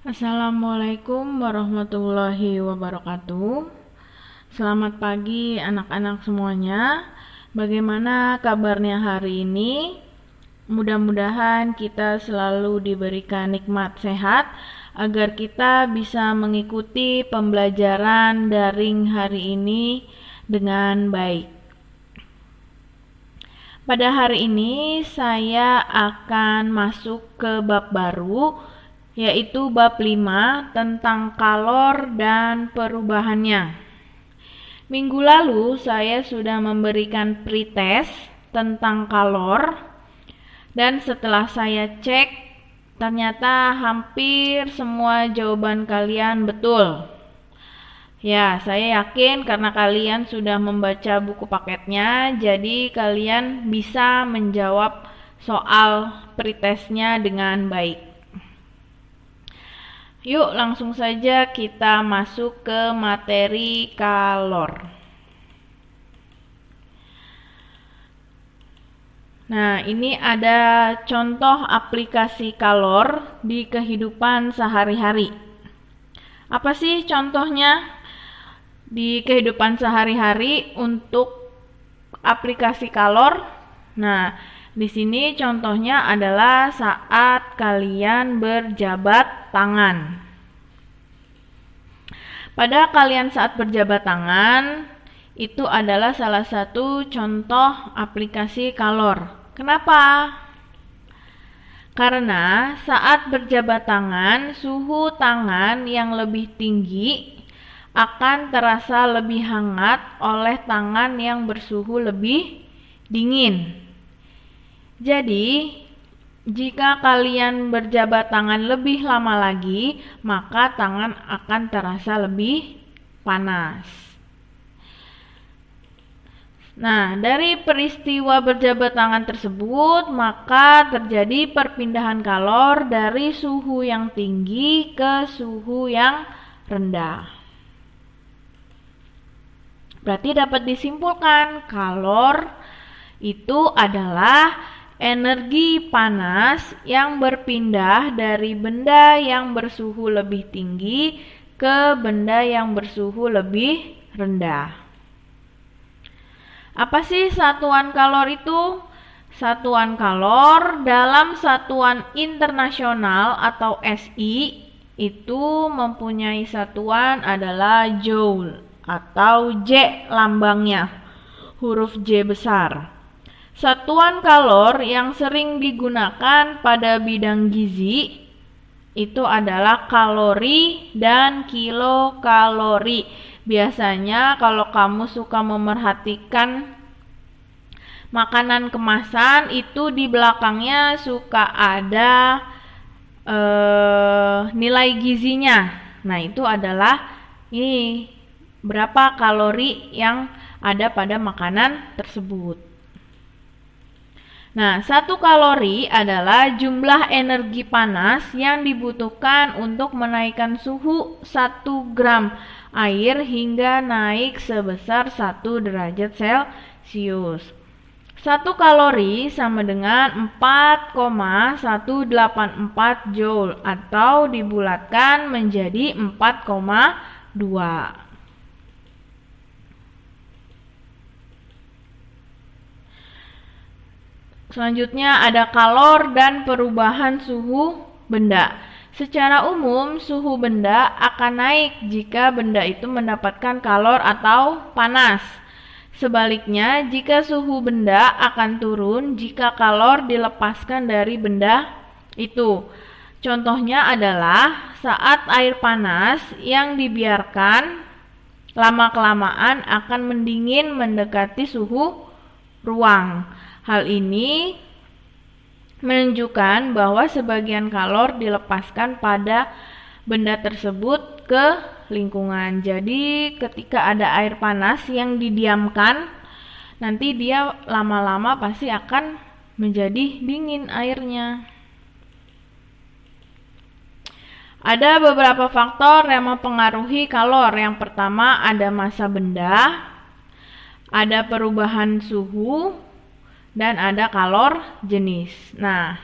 Assalamualaikum warahmatullahi wabarakatuh. Selamat pagi anak-anak semuanya. Bagaimana kabarnya hari ini? Mudah-mudahan kita selalu diberikan nikmat sehat agar kita bisa mengikuti pembelajaran daring hari ini dengan baik. Pada hari ini saya akan masuk ke bab baru, yaitu bab 5 tentang kalor dan perubahannya. Minggu lalu saya sudah memberikan pretest tentang kalor, dan setelah saya cek ternyata hampir semua jawaban kalian betul. Ya, saya yakin karena kalian sudah membaca buku paketnya, jadi kalian bisa menjawab soal pretestnya dengan baik. Yuk langsung saja kita masuk ke materi kalor. Nah, ini ada contoh aplikasi kalor di kehidupan sehari-hari. Apa sih contohnya di kehidupan sehari-hari untuk aplikasi kalor? Nah, di sini contohnya adalah saat kalian berjabat tangan. Pada kalian saat berjabat tangan, itu adalah salah satu contoh aplikasi kalor. Kenapa? Karena saat berjabat tangan, suhu tangan yang lebih tinggi akan terasa lebih hangat oleh tangan yang bersuhu lebih dingin. Jadi, jika kalian berjabat tangan lebih lama lagi, maka tangan akan terasa lebih panas. Nah, dari peristiwa berjabat tangan tersebut, maka terjadi perpindahan kalor dari suhu yang tinggi ke suhu yang rendah. Berarti dapat disimpulkan, kalor itu adalah energi panas yang berpindah dari benda yang bersuhu lebih tinggi ke benda yang bersuhu lebih rendah. Apa sih satuan kalor itu? Satuan kalor dalam satuan internasional atau SI itu mempunyai satuan adalah joule atau J lambangnya, huruf J besar. Satuan kalor yang sering digunakan pada bidang gizi itu adalah kalori dan kilokalori. Biasanya kalau kamu suka memerhatikan makanan kemasan, itu di belakangnya suka ada nilai gizinya. Nah, itu adalah ini berapa kalori yang ada pada makanan tersebut. Nah, 1 kalori adalah jumlah energi panas yang dibutuhkan untuk menaikkan suhu 1 gram air hingga naik sebesar 1 derajat Celcius. 1 kalori sama dengan 4,184 joule atau dibulatkan menjadi 4,2. Selanjutnya ada kalor dan perubahan suhu benda. Secara umum, suhu benda akan naik jika benda itu mendapatkan kalor atau panas. Sebaliknya, jika suhu benda akan turun jika kalor dilepaskan dari benda itu. Contohnya adalah saat air panas yang dibiarkan lama-kelamaan akan mendingin mendekati suhu ruang. Hal ini menunjukkan bahwa sebagian kalor dilepaskan pada benda tersebut ke lingkungan. Jadi ketika ada air panas yang didiamkan, nanti dia lama-lama pasti akan menjadi dingin airnya. Ada beberapa faktor yang mempengaruhi kalor. Yang pertama ada massa benda, ada perubahan suhu, dan ada kalor jenis. Nah,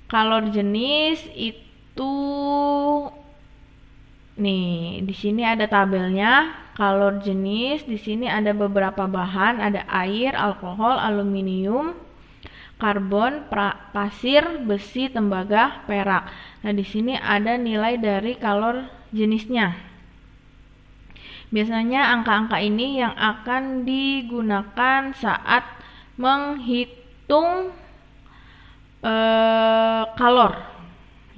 kalor jenis itu Nih, di sini ada tabelnya, kalor jenis, di sini ada beberapa bahan, ada air, alkohol, aluminium, karbon, pasir, besi, tembaga, perak. Nah, di sini ada nilai dari kalor jenisnya. Biasanya angka-angka ini yang akan digunakan saat menghitung kalor,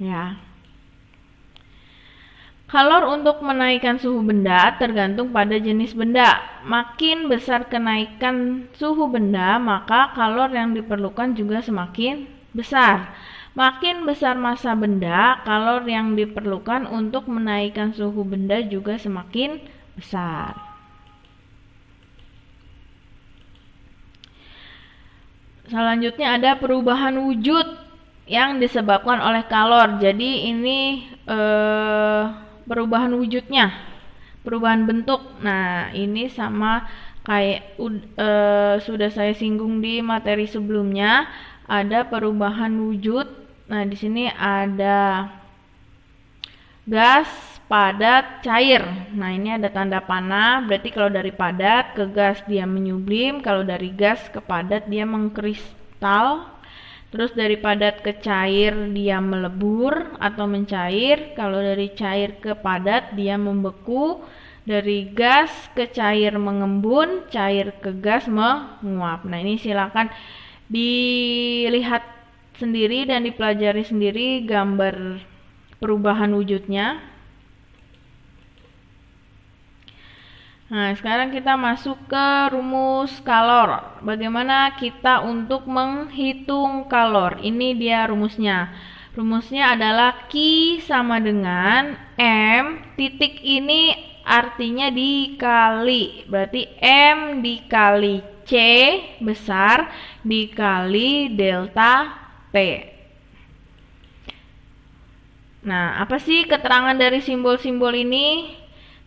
ya. Kalor untuk menaikkan suhu benda tergantung pada jenis benda. Makin besar kenaikan suhu benda, maka kalor yang diperlukan juga semakin besar. Makin besar massa benda, kalor yang diperlukan untuk menaikkan suhu benda juga semakin besar. Selanjutnya ada perubahan wujud yang disebabkan oleh kalor. Jadi ini perubahan wujudnya, perubahan bentuk. Nah, ini sama kayak sudah saya singgung di materi sebelumnya, ada perubahan wujud. Nah, di sini ada gas, padat, cair. Nah, ini ada tanda panah, berarti kalau dari padat ke gas dia menyublim, kalau dari gas ke padat dia mengkristal. Terus dari padat ke cair dia melebur atau mencair. Kalau dari cair ke padat dia membeku. Dari gas ke cair mengembun, cair ke gas menguap. Nah, ini silakan dilihat sendiri dan dipelajari sendiri gambar perubahan wujudnya. Nah, sekarang kita masuk ke rumus kalor. Bagaimana kita untuk menghitung kalor? Ini dia rumusnya. Rumusnya adalah Q sama dengan M, titik ini artinya dikali. Berarti M dikali C besar dikali delta T. Nah, apa sih keterangan dari simbol-simbol ini?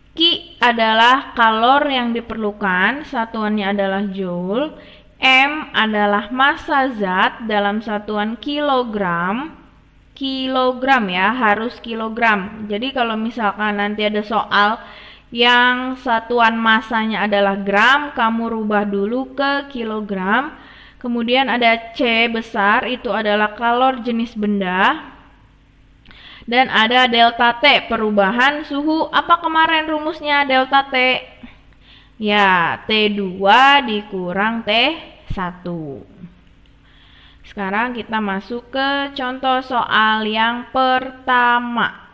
Q adalah kalor yang diperlukan, satuannya adalah joule. M adalah massa zat dalam satuan kilogram. Kilogram ya, harus kilogram. Jadi kalau misalkan nanti ada soal yang satuan massanya adalah gram, kamu rubah dulu ke kilogram. Kemudian ada C besar, itu adalah kalor jenis benda. Dan ada delta T, perubahan suhu. Apa kemarin rumusnya delta T? Ya, T2 dikurang T1. Sekarang kita masuk ke contoh soal yang pertama.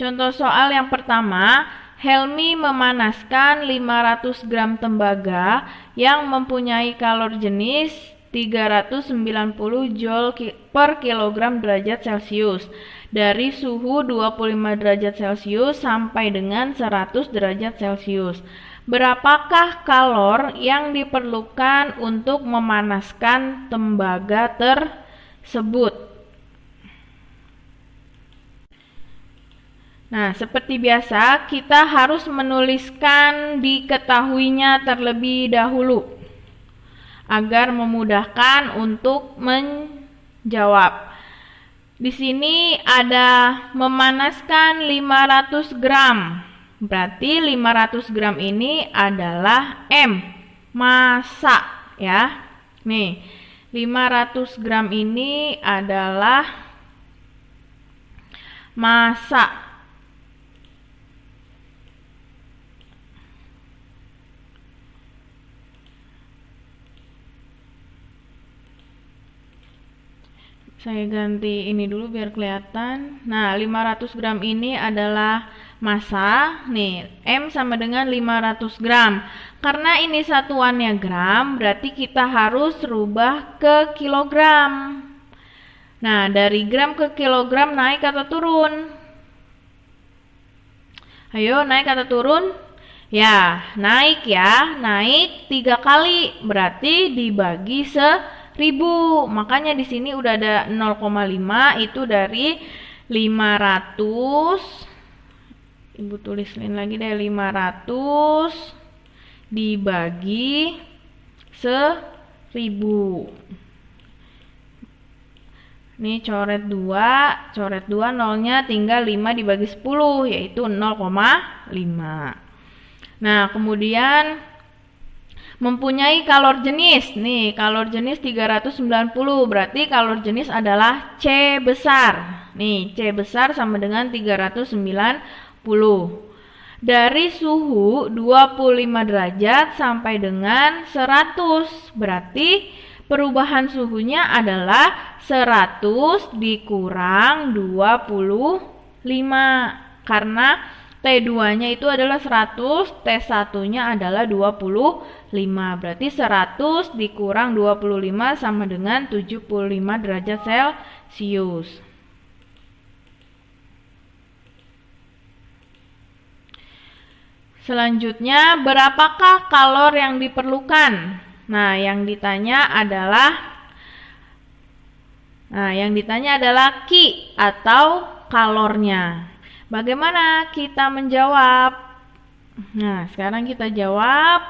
Contoh soal yang pertama, Helmi memanaskan 500 gram tembaga yang mempunyai kalor jenis 390 joule per kilogram derajat Celcius dari suhu 25 derajat Celcius sampai dengan 100 derajat Celcius. Berapakah kalor yang diperlukan untuk memanaskan tembaga tersebut? Nah, seperti biasa kita harus menuliskan diketahuinya terlebih dahulu agar memudahkan untuk menjawab. Di sini ada memanaskan 500 gram. Berarti 500 gram ini adalah M, massa ya. Nih, 500 gram ini adalah massa. Saya ganti ini dulu biar kelihatan. Nah, 500 gram ini adalah massa. Nih, M sama dengan 500 gram. Karena ini satuannya gram, berarti kita harus rubah ke kilogram. Nah, dari gram ke kilogram naik atau turun? Ayo, naik atau turun? Ya, naik ya. Naik 3 kali. Berarti dibagi 1000. Makanya di sini udah ada 0,5 itu dari 500. Ibu tulisin lagi deh, 500 dibagi 1000. Nih coret 2 nolnya tinggal 5 dibagi 10 yaitu 0,5. Nah, kemudian mempunyai kalor jenis. Nih, kalor jenis 390, berarti kalor jenis adalah C besar. Nih, C besar sama dengan 390. Dari suhu 25 derajat sampai dengan 100. Berarti perubahan suhunya adalah 100 dikurang 25. Karena T2-nya itu adalah 100, T1-nya adalah 25. Berarti 100 dikurang 25 sama dengan 75 derajat Celcius. Selanjutnya, berapakah kalor yang diperlukan? Nah, yang ditanya adalah Ki atau kalornya. Bagaimana kita menjawab? Nah, sekarang kita jawab.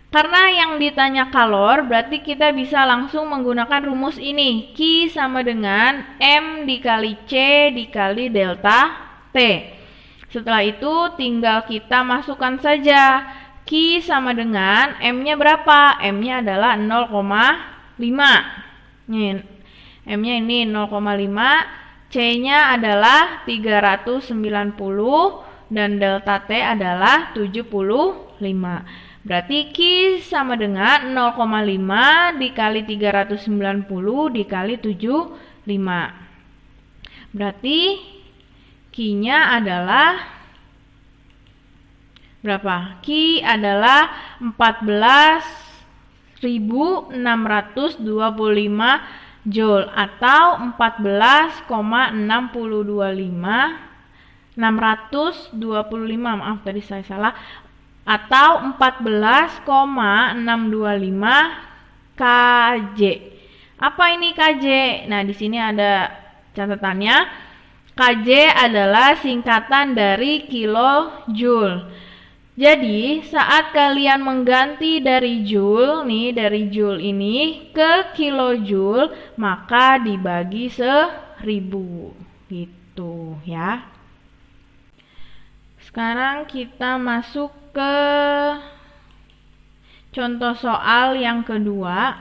Karena yang ditanya kalor, berarti kita bisa langsung menggunakan rumus ini. Q sama dengan M dikali C dikali delta T. Setelah itu tinggal kita masukkan saja. Q sama dengan M-nya berapa? M-nya adalah 0,5. M-nya ini 0,5. C-nya adalah 390 dan delta T adalah 75. Berarti Q sama dengan 0,5 dikali 390 dikali 75. Berarti Q-nya adalah berapa? Q adalah 14.625 Joule atau 625, maaf tadi saya salah, atau 14,625 kJ. Apa ini kJ? Nah, di sini ada catatannya. kJ adalah singkatan dari kilojoule. Jadi, saat kalian mengganti dari joule nih, dari joule ini ke kilojoule, maka dibagi 1000 gitu ya. Sekarang kita masuk ke contoh soal yang kedua.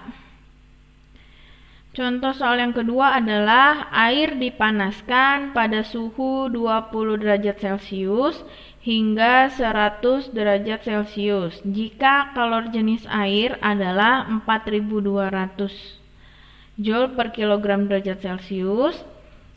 Contoh soal yang kedua adalah air dipanaskan pada suhu 20 derajat Celcius hingga 100 derajat Celcius jika kalor jenis air adalah 4200 Joule per kilogram derajat Celcius,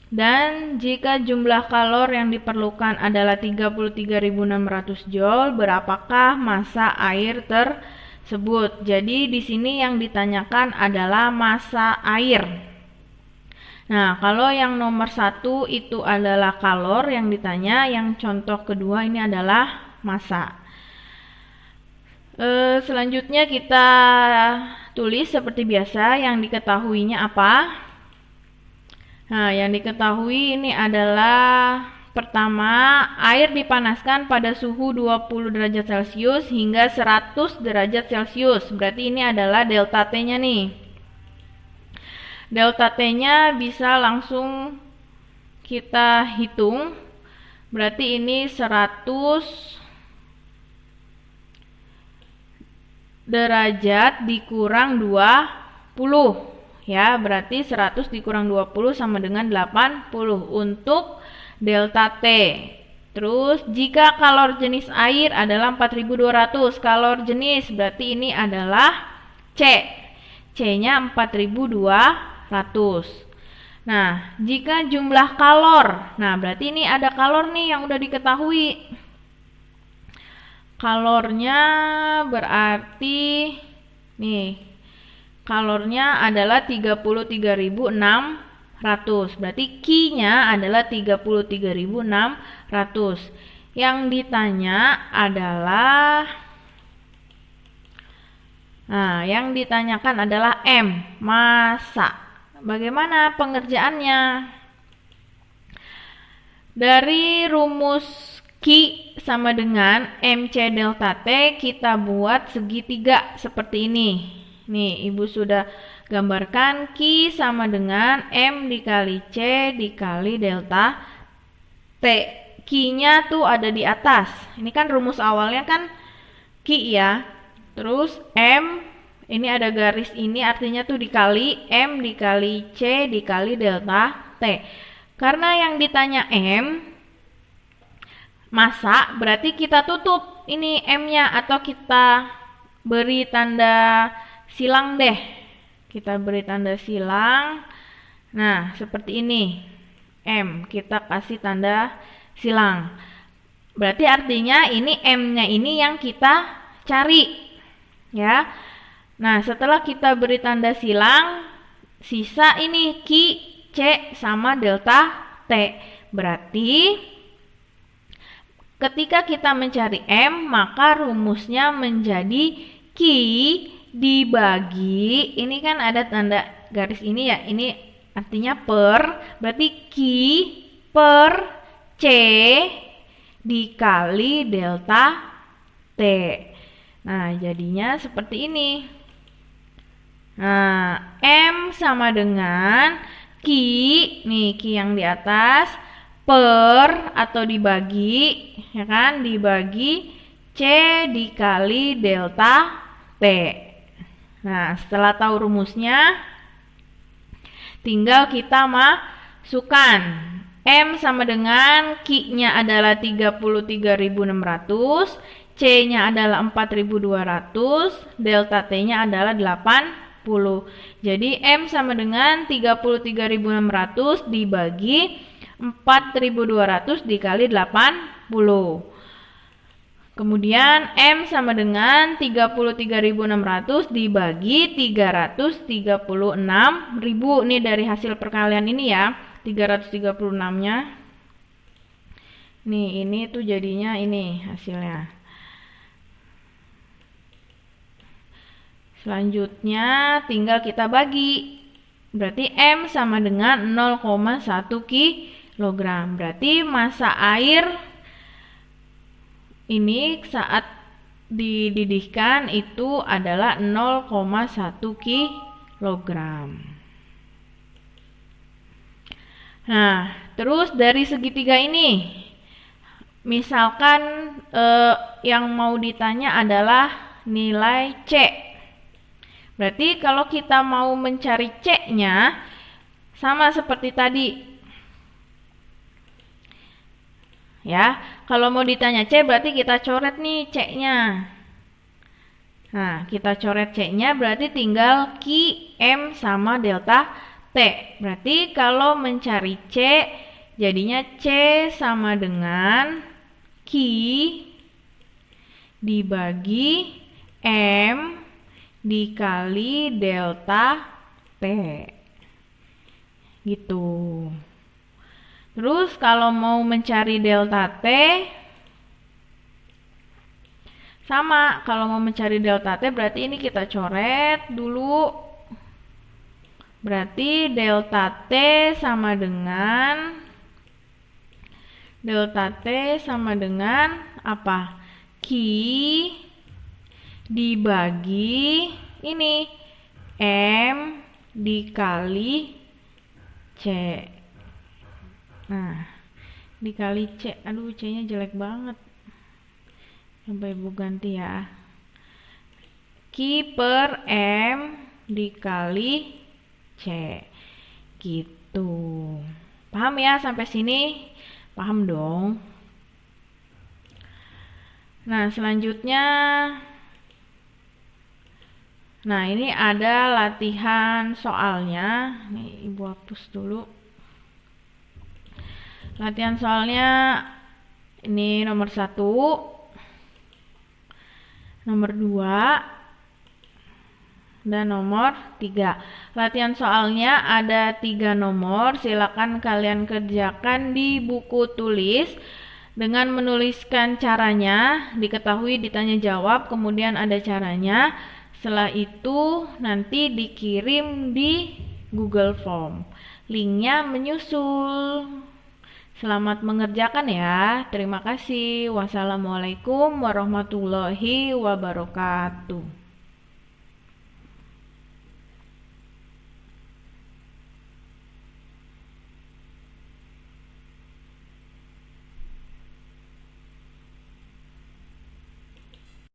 dan jika jumlah kalor yang diperlukan adalah 33.600 Joule, berapakah massa air tersebut? Jadi di sini yang ditanyakan adalah massa air. Nah, kalau yang nomor 1 itu adalah kalor yang ditanya, yang contoh kedua ini adalah massa. Selanjutnya kita tulis seperti biasa yang diketahuinya apa. Nah, yang diketahui ini adalah pertama, air dipanaskan pada suhu 20 derajat Celcius hingga 100 derajat Celcius. Berarti ini adalah delta T-nya nih. Delta T-nya bisa langsung kita hitung. Berarti ini 100 derajat dikurang 20. Ya, berarti 100 dikurang 20 sama dengan 80 untuk delta T. Terus jika kalor jenis air adalah 4200, kalor jenis berarti ini adalah C. C-nya 4200. Nah, jika jumlah kalor, nah berarti ini ada kalor nih yang udah diketahui. Kalornya berarti nih, kalornya adalah 33.600. Berarti Q-nya adalah 33.600. Yang ditanya adalah yang ditanyakan adalah M, massa. Bagaimana pengerjaannya? Dari rumus Q sama dengan MC delta T, kita buat segitiga seperti ini. Nih, Ibu sudah Gambarkan Q sama dengan M dikali C dikali delta T. Q-nya tuh ada di atas. Ini kan rumus awalnya kan Q ya. Terus M, ini ada garis ini artinya tuh dikali M dikali C dikali delta T. Karena yang ditanya M, massa, berarti kita tutup ini M-nya atau kita beri tanda silang deh. Kita beri tanda silang. Nah, seperti ini. M, kita kasih tanda silang. Berarti artinya ini M-nya ini yang kita cari. Ya. Nah, setelah kita beri tanda silang, sisa ini Q, C sama delta T. Berarti ketika kita mencari M, maka rumusnya menjadi Q dibagi, ini kan ada tanda garis ini ya, ini artinya per, berarti Q per C dikali delta T. Nah, jadinya seperti ini. Nah, M sama dengan Q, nih Q yang di atas, per atau dibagi, ya kan, dibagi C dikali delta T. Nah, setelah tahu rumusnya, tinggal kita masukkan. M sama dengan Q-nya adalah 33.600, C-nya adalah 4.200, delta T-nya adalah 80. Jadi M sama dengan 33.600 dibagi 4.200 dikali 80. Kemudian M sama dengan 33.600 dibagi 336.000. Ini dari hasil perkalian ini ya, 336-nya. Nih, ini tuh jadinya ini hasilnya. Selanjutnya tinggal kita bagi. Berarti M sama dengan 0,1 kilogram. Berarti massa air ini saat dididihkan itu adalah 0,1 kilogram. Nah, terus dari segitiga ini, misalkan yang mau ditanya adalah nilai C. Berarti kalau kita mau mencari C-nya, sama seperti tadi. Ya, kalau mau ditanya C berarti kita coret nih C-nya. Nah, kita coret C-nya berarti tinggal Q, M sama delta T. Berarti kalau mencari C, jadinya C sama dengan Q dibagi M dikali delta T. Gitu. Terus kalau mau mencari delta T, sama, kalau mau mencari delta T berarti ini kita coret dulu. Berarti delta T sama dengan apa? Q dibagi ini M dikali C. Nah, dikali C. Aduh, C-nya jelek banget. Coba Ibu ganti ya. Q per M dikali C. Gitu. Paham ya sampai sini? Paham dong. Nah, selanjutnya, nah ini ada latihan soalnya. Nih, Ibu hapus dulu. Latihan soalnya ini nomor 1, nomor 2, dan nomor 3. Latihan soalnya ada 3 nomor. Silakan kalian kerjakan di buku tulis dengan menuliskan caranya, diketahui ditanya jawab, kemudian ada caranya. Setelah itu nanti dikirim di Google Form. Linknya menyusul. Selamat mengerjakan ya. Terima kasih. Wassalamualaikum warahmatullahi wabarakatuh.